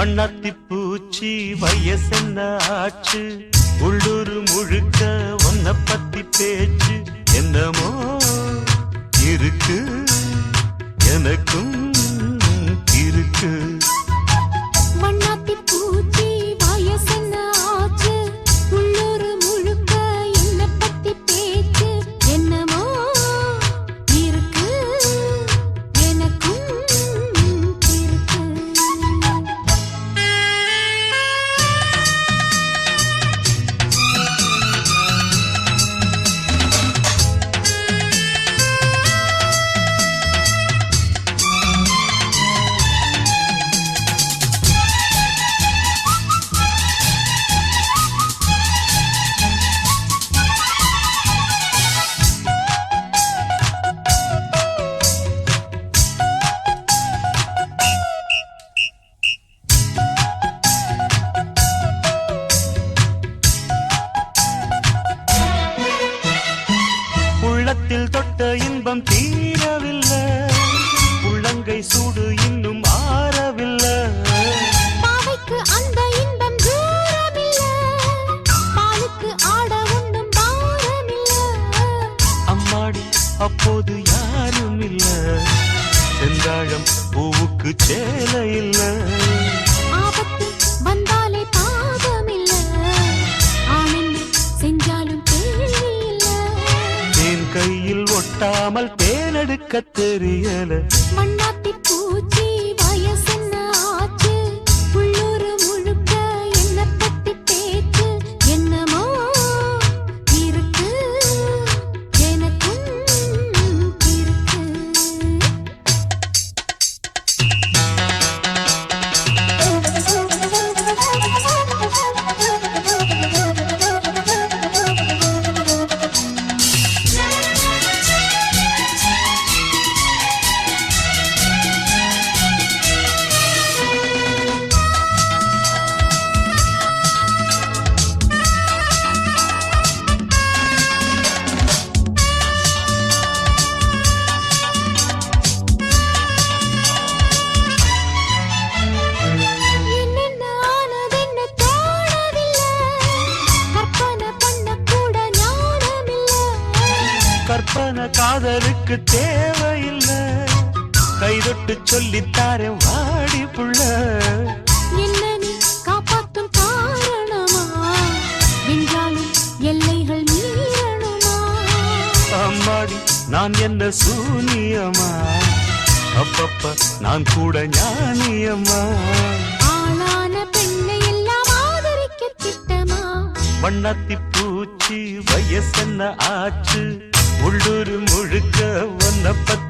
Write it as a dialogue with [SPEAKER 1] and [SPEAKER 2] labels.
[SPEAKER 1] வண்ணாத்தி பூச்சி வயசென்ன ஆச்சு உள்ளூர் முழுக்க ஒன்ன பத்தி பேச்சு என்னமோ இருக்கு எனக்கும் இருக்கு
[SPEAKER 2] வண்ணாத்தி பூச்சி வயசென்ன ஆச்சு உள்ளூர் முழுக்க என்ன பத்தி பேச்சு என்னமோ இருக்கு எனக்கும் இருக்கு
[SPEAKER 1] உள்ளத்தில் தொட்ட இன்பம் தீரவில்லை உள்ளங்கை சூடு இன்னும் ஆறவில்லை
[SPEAKER 2] பாவைக்கு அந்த இன்பம் தூரமில்ல பாலுக்கு ஆட ஒண்ணும் பாரமில்ல
[SPEAKER 1] அம்மாடி அப்போது யாரும் இல்ல செந்தாழம் பூவுக்கு சேலை இல்ல
[SPEAKER 2] ஆபத்து வந்தாலே பாவமில்ல ஆனந்த செஞ்சாலும் கேள்வி இல்ல
[SPEAKER 1] தேன் கையில் ஒட்டாமல் தேனெடுக்க தெரியல
[SPEAKER 2] மண்ணாத்தி பூச்சி வயசென்ன ஆச்சு உள்ளூர் முழுக்க என்ன பத்தி பேச்சு என்னமோ இருக்கு எனக்கும் இருக்கு என்னென்ன ஆனதென்ன தோணவில்லை கற்பனை பண்ண கூட ஞானமில்ல
[SPEAKER 1] கற்பனை காதலுக்கு தேவையில்லை கைதொட்டு சொல்லித்தாரே வாடி புள்ள
[SPEAKER 2] என்ன நீ காப்பாத்தும் காரணமா என்றாலும் எல்லைகள் மீறணுமா
[SPEAKER 1] அம்மாடி நான் என்ன சூனியமா அப்பப்ப நான் கூட ஞானியம்மா
[SPEAKER 2] ஆளான பெண்ணை எல்லாம் ஆதரிக்க திட்டமா
[SPEAKER 1] வண்ணாத்தி பூச்சி வயசென்ன ஆச்சு உள்ளூர் முழுக்க ஒன்ன பத்தி